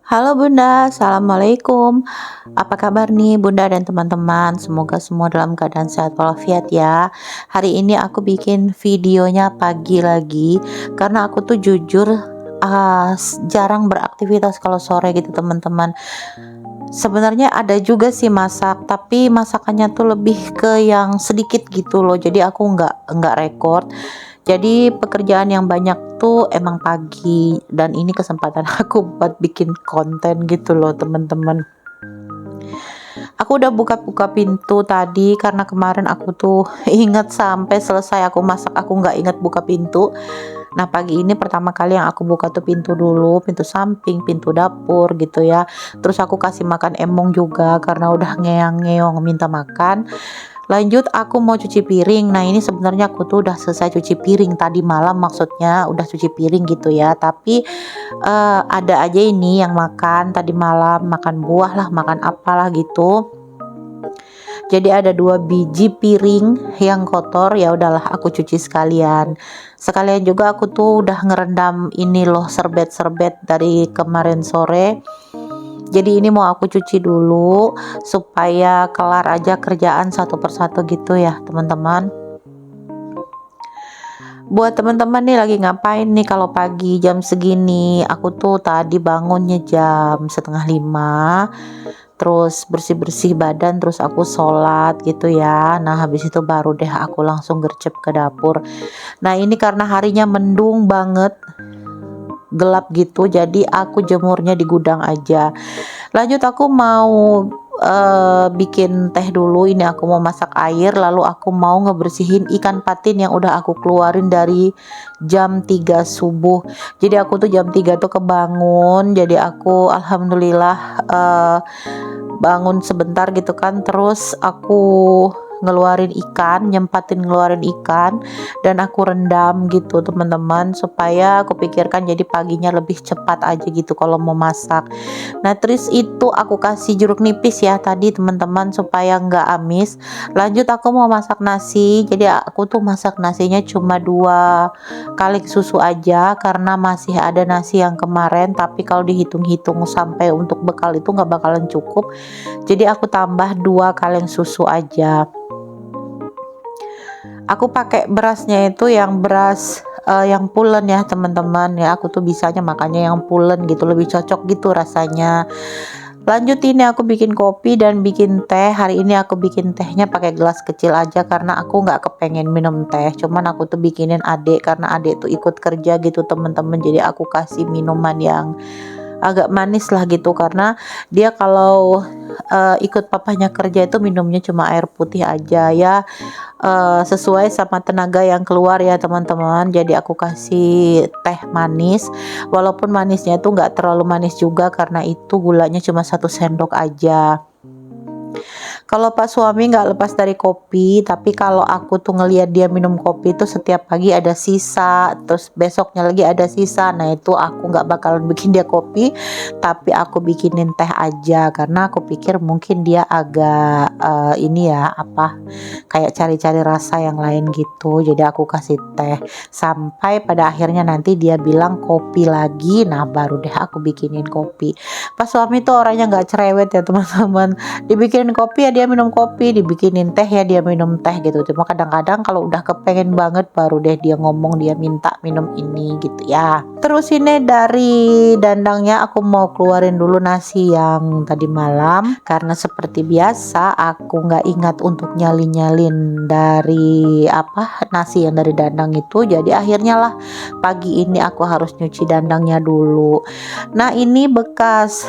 Halo Bunda, Assalamualaikum. Apa kabar nih Bunda dan teman-teman? Semoga semua dalam keadaan sehat walafiat ya. Hari ini aku bikin videonya pagi lagi karena aku tuh jujur jarang beraktivitas kalau sore gitu teman-teman. Sebenarnya ada juga sih masak, tapi masakannya tuh lebih ke yang sedikit gitu loh. Jadi aku nggak record. Jadi pekerjaan yang banyak tuh emang pagi dan ini kesempatan aku buat bikin konten gitu loh teman-teman. Aku udah buka-buka pintu tadi karena kemarin aku tuh inget sampai selesai aku masak aku nggak inget buka pintu. Nah pagi ini pertama kali yang aku buka tuh pintu dulu, pintu samping, pintu dapur gitu ya. Terus aku kasih makan emong juga karena udah ngeong-ngeong minta makan. Lanjut aku mau cuci piring. Nah ini sebenarnya aku tuh udah selesai cuci piring tadi malam, maksudnya udah cuci piring gitu ya. Tapi ada aja ini yang makan tadi malam, makan buah lah, makan apalah gitu. Jadi ada 2 biji piring yang kotor, ya udahlah aku cuci sekalian. Sekalian juga aku tuh udah ngerendam ini loh serbet-serbet dari kemarin sore. Jadi ini mau aku cuci dulu supaya kelar aja kerjaan satu persatu gitu ya teman-teman. Buat teman-teman nih lagi ngapain nih kalau pagi jam segini? Aku tuh tadi bangunnya jam setengah 5, terus bersih-bersih badan, terus aku sholat gitu ya. Nah habis itu baru deh aku langsung gercep ke dapur. Nah ini karena harinya mendung banget, gelap gitu, jadi aku jemurnya di gudang aja. Lanjut aku mau bikin teh dulu. Ini aku mau masak air, lalu aku mau ngebersihin ikan patin yang udah aku keluarin dari jam 3 subuh. Jadi aku tuh jam 3 tuh kebangun, jadi aku alhamdulillah bangun sebentar gitu kan, terus aku ngeluarin ikan, nyempatin ngeluarin ikan dan aku rendam gitu teman-teman, supaya aku pikirkan jadi paginya lebih cepat aja gitu kalau mau masak. Nah terus itu aku kasih jeruk nipis ya tadi teman-teman supaya nggak amis. Lanjut aku mau masak nasi, jadi aku tuh masak nasinya cuma 2 kali susu aja karena masih ada nasi yang kemarin, tapi kalau dihitung-hitung sampai untuk bekal itu nggak bakalan cukup, jadi aku tambah 2 kaleng susu aja. Aku pakai berasnya itu yang beras yang pulen ya teman-teman ya, aku tuh bisanya makannya yang pulen gitu, lebih cocok gitu rasanya. Lanjut ini aku bikin kopi dan bikin teh. Hari ini aku bikin tehnya pakai gelas kecil aja karena aku nggak kepengen minum teh, cuman aku tuh bikinin adik karena adik tuh ikut kerja gitu teman-teman, jadi aku kasih minuman yang agak manis lah gitu karena dia kalau ikut papanya kerja itu minumnya cuma air putih aja ya, sesuai sama tenaga yang keluar ya teman-teman. Jadi aku kasih teh manis, walaupun manisnya itu nggak terlalu manis juga karena itu gulanya cuma 1 sendok aja. Kalau Pak suami nggak lepas dari kopi, tapi kalau aku tuh ngelihat dia minum kopi itu setiap pagi ada sisa, terus besoknya lagi ada sisa. Nah itu aku nggak bakalan bikin dia kopi, tapi aku bikinin teh aja karena aku pikir mungkin dia agak ini ya apa, kayak cari-cari rasa yang lain gitu. Jadi aku kasih teh sampai pada akhirnya nanti dia bilang kopi lagi. Nah baru deh aku bikinin kopi. Pak suami tuh orangnya nggak cerewet ya teman-teman, dibikinin kopi ya dia minum kopi, dibikinin teh ya dia minum teh gitu. Cuma kadang-kadang kalau udah kepengen banget baru deh dia ngomong dia minta minum ini gitu ya. Terus ini dari dandangnya aku mau keluarin dulu nasi yang tadi malam karena seperti biasa aku nggak ingat untuk nyalin dari apa nasi yang dari dandang itu, jadi akhirnya lah pagi ini aku harus nyuci dandangnya dulu. Nah ini bekas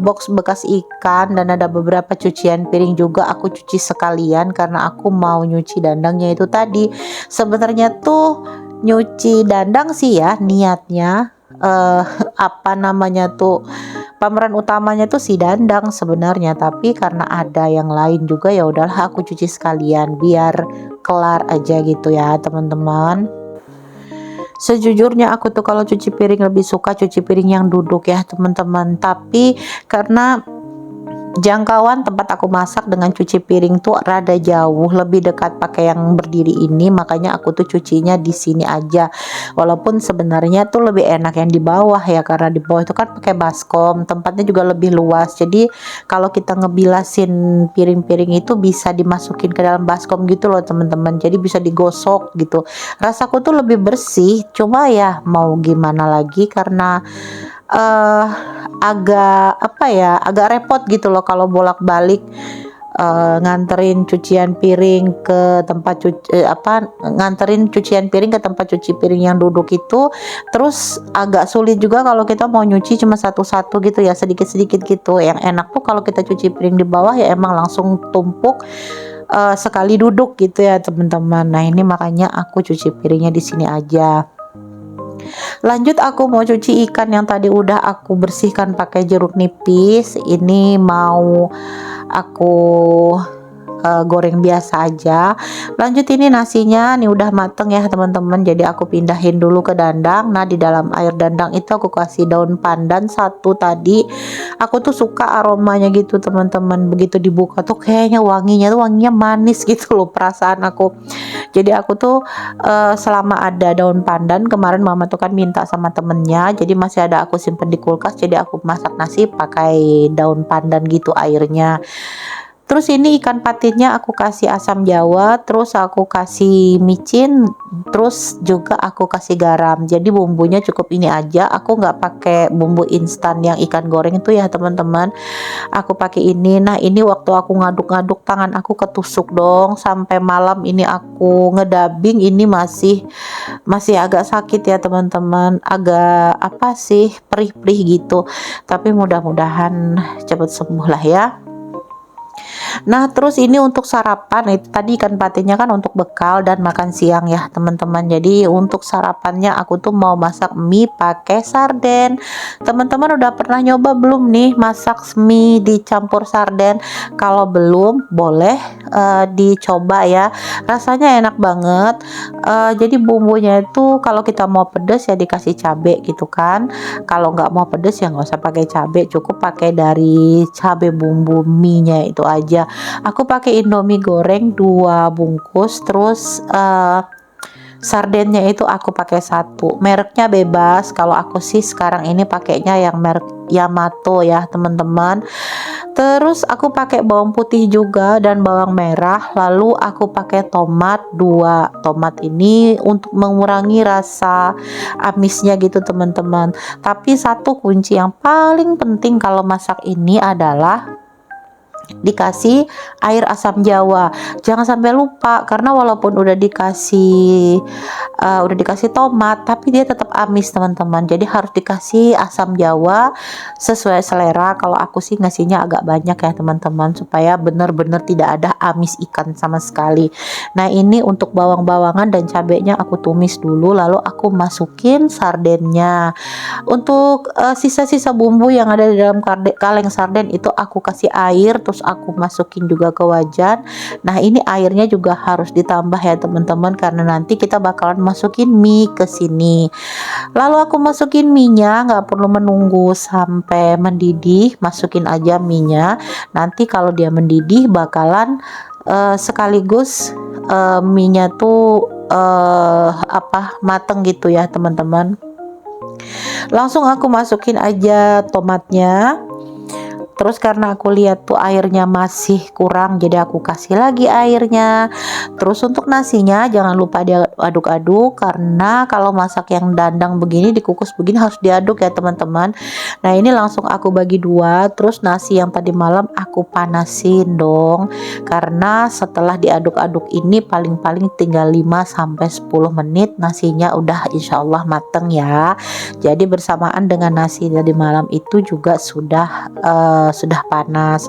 box bekas ikan dan ada beberapa cucian piring juga aku cuci sekalian karena aku mau nyuci dandangnya itu tadi. Sebenarnya tuh nyuci dandang sih ya niatnya, apa namanya tuh, pemeran utamanya tuh si dandang sebenarnya, tapi karena ada yang lain juga ya udahlah aku cuci sekalian biar kelar aja gitu ya teman-teman. Sejujurnya aku tuh kalau cuci piring lebih suka cuci piring yang duduk ya teman-teman, tapi karena jangkauan tempat aku masak dengan cuci piring tuh rada jauh, lebih dekat pakai yang berdiri ini, makanya aku tuh cucinya di sini aja. Walaupun sebenarnya tuh lebih enak yang di bawah ya, karena di bawah itu kan pakai baskom, tempatnya juga lebih luas. Jadi kalau kita ngebilasin piring-piring itu bisa dimasukin ke dalam baskom gitu loh teman-teman. Jadi bisa digosok gitu. Rasaku tuh lebih bersih, cuma ya mau gimana lagi karena eh agak apa ya, agak repot gitu loh kalau bolak-balik nganterin cucian piring ke tempat nganterin cucian piring ke tempat cuci piring yang duduk itu. Terus agak sulit juga kalau kita mau nyuci cuma satu-satu gitu ya, sedikit-sedikit gitu. Yang enak tuh kalau kita cuci piring di bawah ya emang langsung tumpuk sekali duduk gitu ya teman-teman. Nah ini makanya aku cuci piringnya di sini aja. Lanjut aku mau cuci ikan yang tadi udah aku bersihkan pakai jeruk nipis. Ini mau aku goreng biasa aja. Lanjut ini nasinya nih udah mateng ya teman-teman. Jadi aku pindahin dulu ke dandang. Nah di dalam air dandang itu aku kasih daun pandan satu tadi. Aku tuh suka aromanya gitu teman-teman. Begitu dibuka tuh kayaknya wanginya manis gitu loh perasaan aku. Jadi aku tuh selama ada daun pandan, kemarin mama tuh kan minta sama temennya, jadi masih ada aku simpen di kulkas. Jadi aku masak nasi pakai daun pandan gitu airnya. Terus ini ikan patinnya aku kasih asam jawa, terus aku kasih micin, terus juga aku kasih garam. Jadi bumbunya cukup ini aja. Aku nggak pakai bumbu instan yang ikan goreng itu ya teman-teman. Aku pakai ini. Nah ini waktu aku ngaduk-ngaduk tangan aku ketusuk dong. Sampai malam ini aku ngedabing, ini masih agak sakit ya teman-teman. Agak apa sih, perih-perih gitu. Tapi mudah-mudahan cepat sembuh lah ya. Nah terus ini untuk sarapan, itu tadi ikan patinnya kan untuk bekal dan makan siang ya teman-teman. Jadi untuk sarapannya aku tuh mau masak mie pakai sarden. Teman-teman udah pernah nyoba belum nih masak mie dicampur sarden? Kalau belum boleh dicoba ya, rasanya enak banget. Jadi bumbunya itu kalau kita mau pedes ya dikasih cabai gitu kan. Kalau nggak mau pedes ya nggak usah pakai cabai, cukup pakai dari cabai bumbu mie nya itu aja. Aku pakai Indomie goreng 2 bungkus, terus sardennya itu aku pakai satu, mereknya bebas. Kalau aku sih sekarang ini pakainya yang merek Yamato ya teman-teman. Terus aku pakai bawang putih juga dan bawang merah. Lalu aku pakai tomat 2 tomat ini untuk mengurangi rasa amisnya gitu teman-teman. Tapi satu kunci yang paling penting kalau masak ini adalah dikasih air asam jawa. Jangan sampai lupa, karena walaupun udah dikasih tomat tapi dia tetap amis teman-teman. Jadi harus dikasih asam jawa sesuai selera. Kalau aku sih ngasihnya agak banyak ya teman-teman, supaya benar-benar tidak ada amis ikan sama sekali. Nah ini untuk bawang-bawangan dan cabenya aku tumis dulu, lalu aku masukin sardennya. Untuk sisa-sisa bumbu yang ada di dalam kaleng sarden itu aku kasih air, terus aku masukin juga ke wajan. Nah ini airnya juga harus ditambah ya teman-teman, karena nanti kita bakalan masukin mie ke sini. Lalu aku masukin mie-nya, nggak perlu menunggu sampai mendidih, masukin aja mie-nya. Nanti kalau dia mendidih bakalan sekaligus mie-nya tuh mateng gitu ya teman-teman. Langsung aku masukin aja tomatnya. Terus karena aku lihat tuh airnya masih kurang, jadi aku kasih lagi airnya. Terus untuk nasinya jangan lupa diaduk-aduk, karena kalau masak yang dandang begini, dikukus begini harus diaduk ya teman-teman. Nah ini langsung aku bagi 2. Terus nasi yang tadi malam aku panasin dong, karena setelah diaduk-aduk ini paling-paling tinggal 5-10 menit nasinya udah insya Allah mateng ya. Jadi bersamaan dengan nasi tadi malam itu juga sudah panas.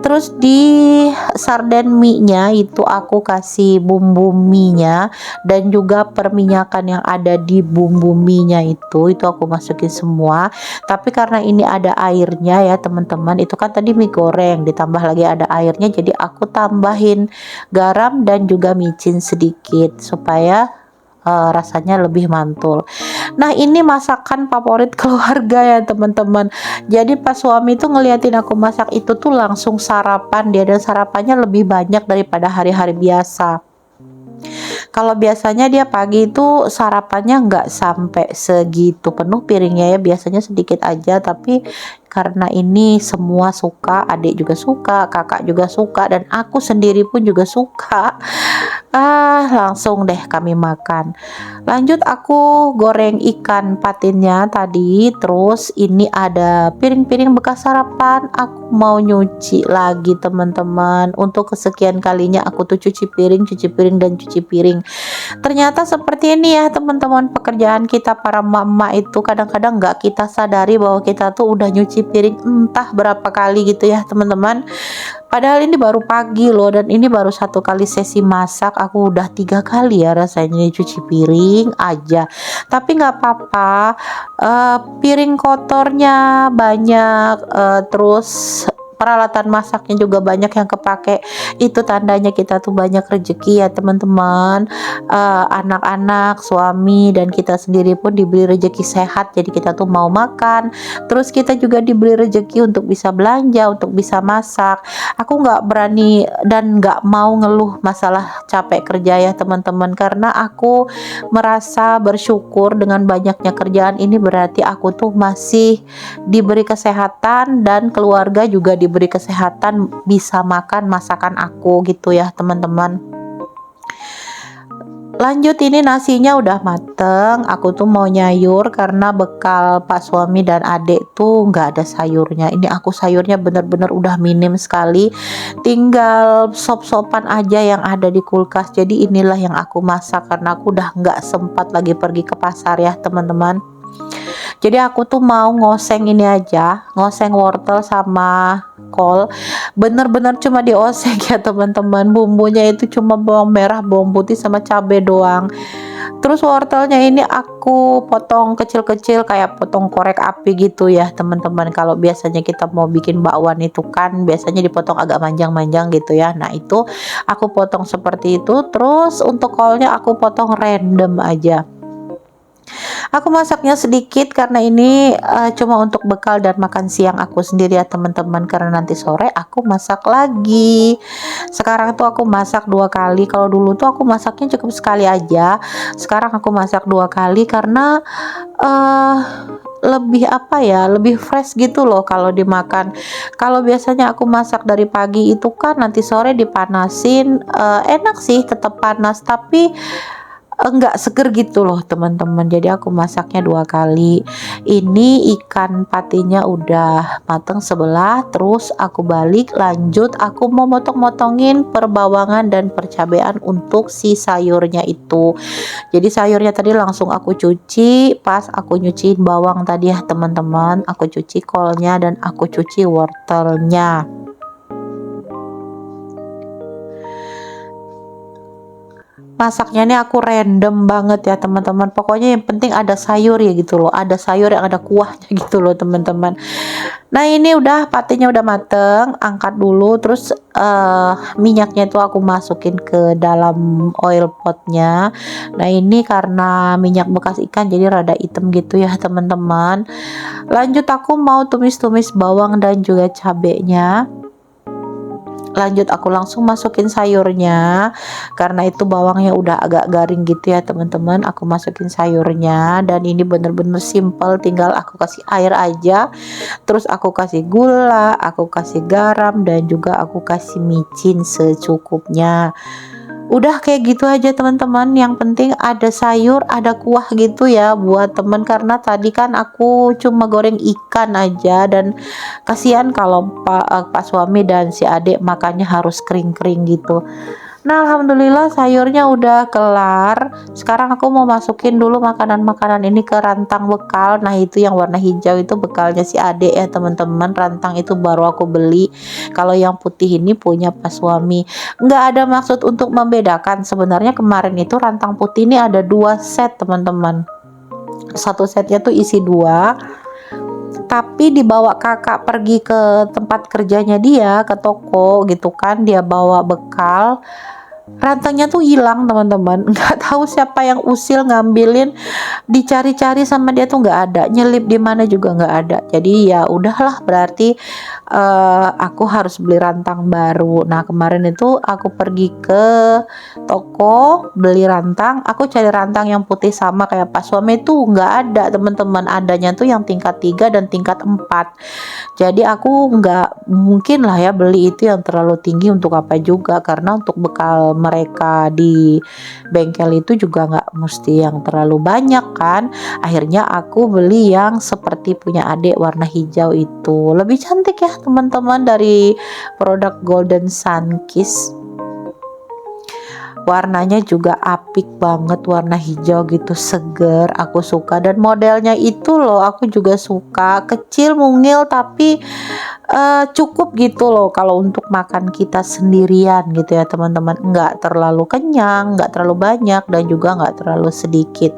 Terus di sarden mie-nya itu aku kasih bumbu mie-nya dan juga perminyakan yang ada di bumbu mie-nya itu aku masukin semua. Tapi karena ini ada airnya ya teman-teman, itu kan tadi mie goreng ditambah lagi ada airnya, jadi aku tambahin garam dan juga micin sedikit supaya rasanya lebih mantul. Nah, ini masakan favorit keluarga ya teman-teman. Jadi pas suami tuh ngeliatin aku masak itu tuh langsung sarapan dia, dan sarapannya lebih banyak daripada hari-hari biasa. Kalau biasanya dia pagi itu sarapannya nggak sampai segitu penuh piringnya ya, biasanya sedikit aja, tapi karena ini semua suka, adik juga suka, kakak juga suka, dan aku sendiri pun juga suka. Langsung deh kami makan. Lanjut aku goreng ikan patinnya tadi, terus ini ada piring-piring bekas sarapan, aku mau nyuci lagi teman-teman. Untuk kesekian kalinya aku tuh cuci piring dan cuci piring. Ternyata seperti ini ya teman-teman, pekerjaan kita para mama itu kadang-kadang nggak kita sadari bahwa kita tuh udah nyuci piring entah berapa kali gitu ya teman-teman. Padahal ini baru pagi loh, dan ini baru satu kali sesi masak, aku udah 3 kali ya rasanya cuci piring aja. Tapi nggak apa-apa, piring kotornya banyak, terus peralatan masaknya juga banyak yang kepake, itu tandanya kita tuh banyak rezeki ya teman-teman. Anak-anak, suami, dan kita sendiri pun diberi rezeki sehat, jadi kita tuh mau makan, terus kita juga diberi rezeki untuk bisa belanja, untuk bisa masak. Aku nggak berani dan nggak mau ngeluh masalah capek kerja ya teman-teman, karena aku merasa bersyukur dengan banyaknya kerjaan ini, berarti aku tuh masih diberi kesehatan dan keluarga juga diberi kesehatan, bisa makan masakan aku gitu ya teman-teman. Lanjut, ini nasinya udah mateng, aku tuh mau nyayur karena bekal pak suami dan adik tuh nggak ada sayurnya. Ini aku sayurnya bener-bener udah minim sekali, tinggal sop-sopan aja yang ada di kulkas. Jadi inilah yang aku masak karena aku udah nggak sempat lagi pergi ke pasar ya teman-teman. Jadi aku tuh mau ngoseng ini aja, ngoseng wortel sama kol, bener-bener cuma dioseng ya teman-teman. Bumbunya itu cuma bawang merah, bawang putih sama cabai doang. Terus wortelnya ini aku potong kecil-kecil kayak potong korek api gitu ya teman-teman. Kalau biasanya kita mau bikin bakwan itu kan biasanya dipotong agak manjang-manjang gitu ya. Nah itu aku potong seperti itu. Terus untuk kolnya aku potong random aja. Aku masaknya sedikit karena ini cuma untuk bekal dan makan siang aku sendiri ya teman-teman, karena nanti sore aku masak lagi. Sekarang tuh aku masak 2 kali. Kalau dulu tuh aku masaknya cukup sekali aja. Sekarang aku masak 2 kali karena eh lebih apa ya, lebih fresh gitu loh kalau dimakan. Kalau biasanya aku masak dari pagi itu kan nanti sore dipanasin, enak sih tetap panas, tapi enggak seger gitu loh teman-teman. Jadi aku masaknya 2 kali. Ini ikan patinya udah mateng sebelah, terus aku balik, lanjut aku mau motong-motongin perbawangan dan percabean untuk si sayurnya itu. Jadi sayurnya tadi langsung aku cuci, pas aku nyuciin bawang tadi ya teman-teman, aku cuci kolnya dan aku cuci wortelnya. Masaknya ini aku random banget ya teman-teman, pokoknya yang penting ada sayur ya gitu loh, ada sayur yang ada kuahnya gitu loh teman-teman. Nah ini udah patinya udah mateng, angkat dulu, terus minyaknya itu aku masukin ke dalam oil potnya. Nah ini karena minyak bekas ikan jadi rada hitam gitu ya teman-teman. Lanjut aku mau tumis-tumis bawang dan juga cabenya. Lanjut aku langsung masukin sayurnya, karena itu bawangnya udah agak garing gitu ya teman-teman. Aku masukin sayurnya, dan ini bener-bener simple, tinggal aku kasih air aja, terus aku kasih gula, aku kasih garam, dan juga aku kasih micin secukupnya. Udah kayak gitu aja teman-teman, yang penting ada sayur, ada kuah gitu ya buat temen, karena tadi kan aku cuma goreng ikan aja, dan kasihan kalau pak suami dan si adik makannya harus kering-kering gitu. Nah alhamdulillah sayurnya udah kelar. Sekarang aku mau masukin dulu makanan-makanan ini ke rantang bekal. Nah itu yang warna hijau itu bekalnya si adik ya teman-teman, rantang itu baru aku beli. Kalau yang putih ini punya pas suami. Nggak ada maksud untuk membedakan, sebenarnya kemarin itu rantang putih ini ada 2 set teman-teman. Satu setnya tuh isi 2, tapi dibawa kakak pergi ke tempat kerjanya dia, ke toko gitu kan, dia bawa bekal. rantangnya tuh hilang teman-teman. Nggak tahu siapa yang usil ngambilin, dicari-cari sama dia tuh nggak ada, nyelip di mana juga nggak ada. Jadi ya udahlah, berarti aku harus beli rantang baru. Nah kemarin itu aku pergi ke toko beli rantang, aku cari rantang yang putih sama kayak pas suami tuh nggak ada teman-teman, adanya tuh yang tingkat 3 dan tingkat 4. Jadi aku nggak mungkin lah ya beli itu yang terlalu tinggi, untuk apa juga, karena untuk bekal mereka di bengkel itu juga nggak mesti yang terlalu banyak kan. Akhirnya aku beli yang seperti punya adik, warna hijau itu lebih cantik ya teman-teman, dari produk Golden Sun Kiss. Warnanya juga apik banget, warna hijau gitu, seger, aku suka. Dan modelnya itu loh aku juga suka, kecil mungil tapi cukup gitu loh kalau untuk makan kita sendirian gitu ya teman-teman, nggak terlalu kenyang, nggak terlalu banyak, dan juga nggak terlalu sedikit.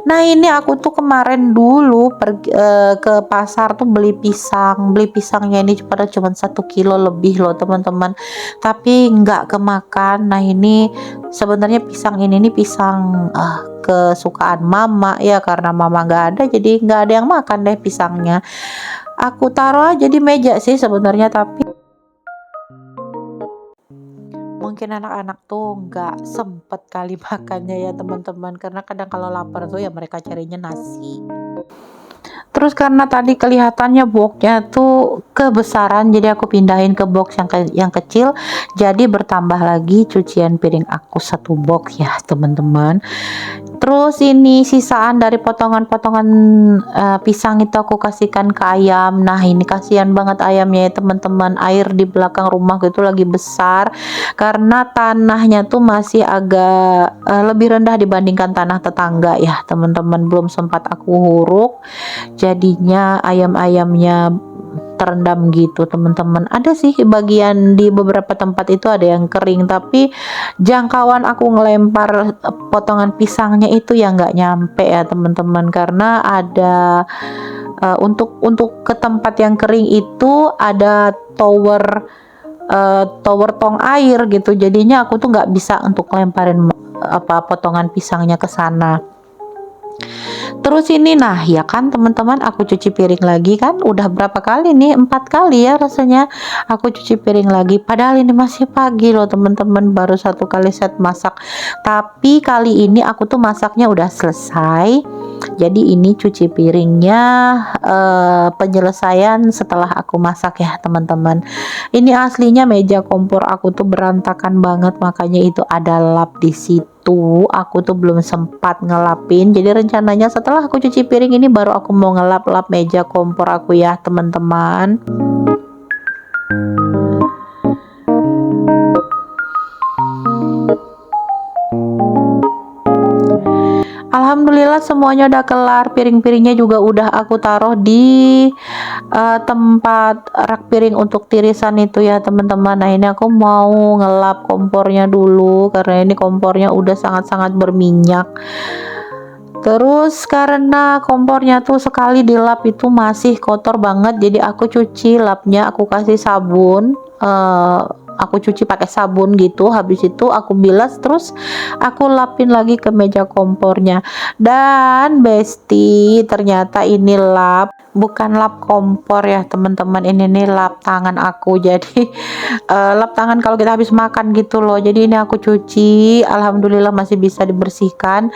Nah ini aku tuh kemarin dulu pergi ke pasar tuh beli pisang, beli pisangnya ini padahal cuma 1 kilo lebih loh teman-teman, tapi nggak kemakan. Nah ini sebenarnya pisang ini nih pisang kesukaan mama ya, karena mama nggak ada jadi nggak ada yang makan deh pisangnya. Aku taruh aja di meja sih sebenarnya, tapi mungkin anak-anak tuh nggak sempet kali makannya ya teman-teman, karena kadang kalau lapar tuh ya mereka carinya nasi. Terus karena tadi kelihatannya boxnya tuh kebesaran, jadi aku pindahin ke box yang kecil, jadi bertambah lagi cucian piring aku 1 box ya teman-teman. Terus ini sisaan dari potongan-potongan pisang itu aku kasihkan ke ayam. Nah ini kasihan banget ayamnya ya teman-teman, air di belakang rumah itu lagi besar karena tanahnya tuh masih agak lebih rendah dibandingkan tanah tetangga ya teman-teman, belum sempat aku huruk, jadinya ayam-ayamnya terendam gitu teman-teman. Ada sih bagian di beberapa tempat itu ada yang kering, tapi jangkauan aku ngelempar potongan pisangnya itu yang nggak nyampe ya teman-teman, karena ada untuk ke tempat yang kering itu ada tower tong air gitu, jadinya aku tuh nggak bisa untuk lemparin potongan pisangnya ke sana. Terus ini nah ya kan teman-teman, aku cuci piring lagi kan, udah berapa kali nih, 4 kali ya rasanya aku cuci piring lagi, padahal ini masih pagi loh teman-teman, baru 1 kali set masak. Tapi kali ini aku tuh masaknya udah selesai, jadi ini cuci piringnya penyelesaian setelah aku masak ya teman-teman. Ini aslinya meja kompor aku tuh berantakan banget, makanya itu ada lap di situ. Aku tuh belum sempat ngelapin, jadi rencananya setelah aku cuci piring ini baru aku mau ngelap-lap meja kompor aku ya teman-teman. Alhamdulillah semuanya udah kelar, piring-piringnya juga udah aku taruh di tempat rak piring untuk tirisan itu ya teman-teman. Nah ini aku mau ngelap kompornya dulu karena ini kompornya udah sangat-sangat berminyak. Terus karena kompornya tuh sekali dilap itu masih kotor banget, jadi aku cuci lapnya, aku kasih sabun, aku cuci pakai sabun gitu, habis itu aku bilas, terus aku lapin lagi ke meja kompornya. Dan besti, ternyata ini lap, bukan lap kompor ya teman-teman, ini nih lap tangan aku. Jadi lap tangan kalau kita habis makan gitu loh. Jadi ini aku cuci, alhamdulillah masih bisa dibersihkan,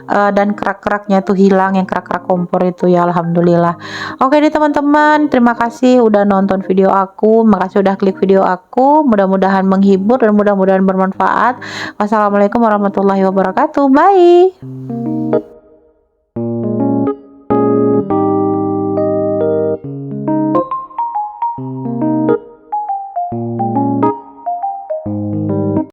dan kerak-keraknya tuh hilang, yang kerak-kerak kompor itu ya, alhamdulillah. Oke nih teman-teman, terima kasih udah nonton video aku, makasih udah klik video aku, mudah-mudahan menghibur dan mudah-mudahan bermanfaat. Wassalamualaikum warahmatullahi wabarakatuh, bye.